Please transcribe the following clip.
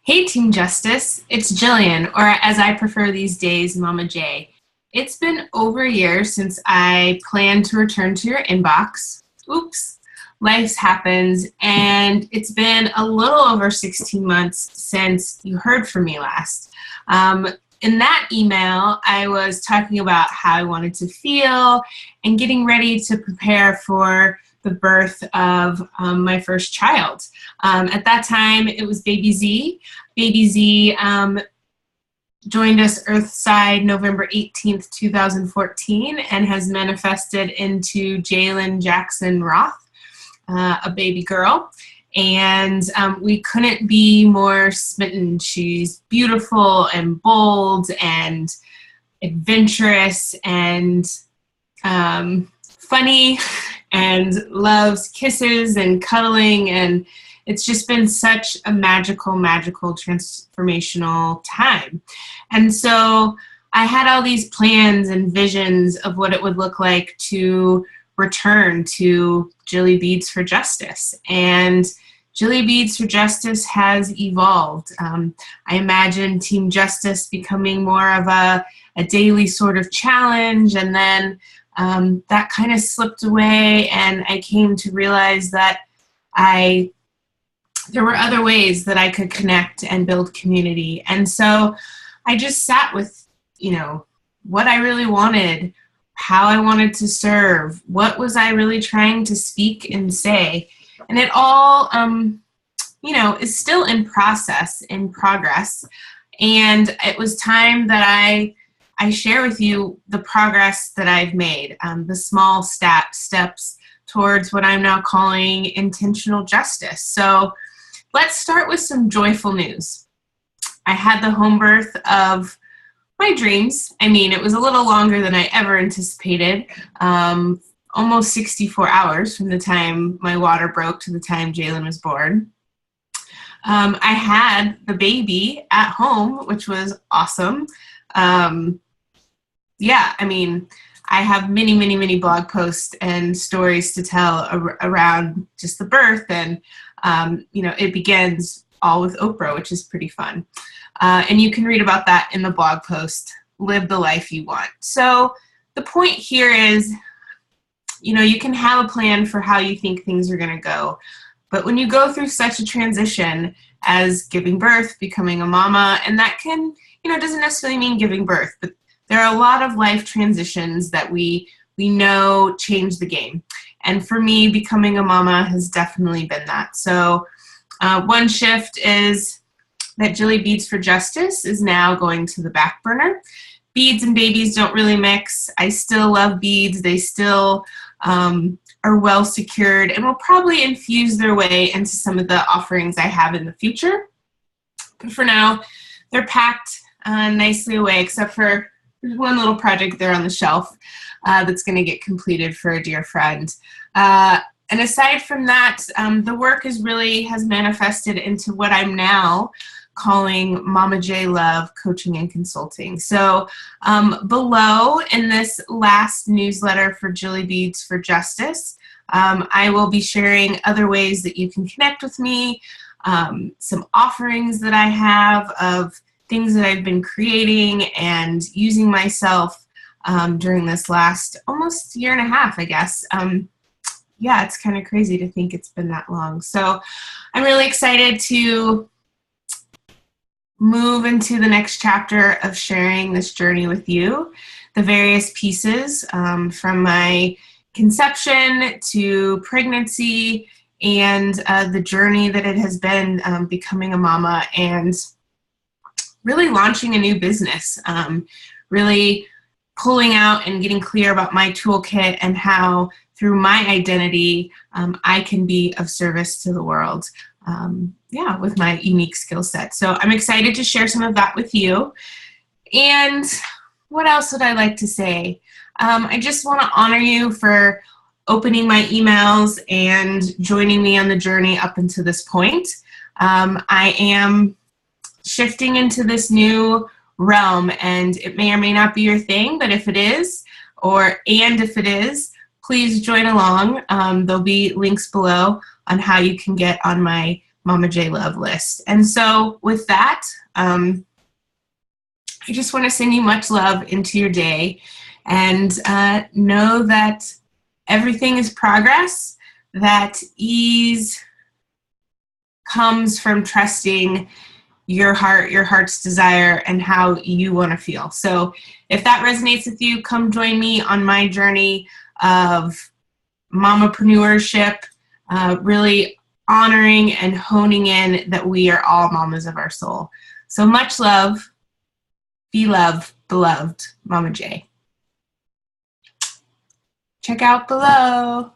Hey Team Justice, it's Jillian, or as I prefer these days, Mama J. It's been over a year since I planned to return to your inbox. Oops, life happens, and it's been a little over 16 months since you heard from me last. Um, in that email, I was talking about how I wanted to feel and getting ready to prepare for the birth of my first child. At that time, it was Baby Z. Baby Z joined us Earthside November 18th, 2014, and has manifested into Jalen Jackson Roth, a baby girl. And we couldn't be more smitten. She's beautiful and bold and adventurous and funny and loves kisses and cuddling, and it's just been such a magical, transformational time. And so I had all these plans and visions of what it would look like to return to Jillybeads for Justice. And Jillybeads for Justice has evolved. I imagine Team Justice becoming more of a daily sort of challenge, and then that kind of slipped away, and I came to realize that there were other ways that I could connect and build community. And so I just sat with, what I really wanted, how I wanted to serve, what was I really trying to speak and say. And it all, is still in progress. And it was time that I share with you the progress that I've made, the small steps towards what I'm now calling intentional justice. So let's start with some joyful news. I had the home birth of my dreams. I mean, it was a little longer than I ever anticipated, almost 64 hours from the time my water broke to the time Jalen was born. I had the baby at home, which was awesome. I have many blog posts and stories to tell around just the birth, and it begins all with Oprah, which is pretty fun. And you can read about that in the blog post, Live the Life You Want. So the point here is, you can have a plan for how you think things are going to go. But when you go through such a transition as giving birth, becoming a mama, and that can, doesn't necessarily mean giving birth, but there are a lot of life transitions that we know change the game. And for me, becoming a mama has definitely been that. So one shift is that Jillybeads for Justice is now going to the back burner. Beads and babies don't really mix. I still love beads. They still are well secured and will probably infuse their way into some of the offerings I have in the future. But for now, they're packed nicely away, except for one little project there on the shelf that's going to get completed for a dear friend. And aside from that, the work has manifested into what I'm now calling Mama J Love Coaching and Consulting. So below in this last newsletter for Jillybeads for Justice, I will be sharing other ways that you can connect with me, some offerings that I have of things that I've been creating and using myself during this last almost year and a half, I guess. It's kind of crazy to think it's been that long. So I'm really excited to move into the next chapter of sharing this journey with you, the various pieces from my conception to pregnancy and the journey that it has been becoming a mama and really launching a new business, really pulling out and getting clear about my toolkit and how through my identity I can be of service to the world. With my unique skill set. So I'm excited to share some of that with you. And what else would I like to say? I just want to honor you for opening my emails and joining me on the journey up until this point. I am shifting into this new realm, and it may or may not be your thing, but if it is, please join along. There'll be links below on how you can get on my Mama J Love list. And so with that, I just want to send you much love into your day, and know that everything is progress, that ease comes from trusting your heart, your heart's desire, and how you want to feel. So if that resonates with you, come join me on my journey of mamapreneurship, really honoring and honing in that we are all mamas of our soul. So much love. Be loved, beloved, Mama J. Check out below.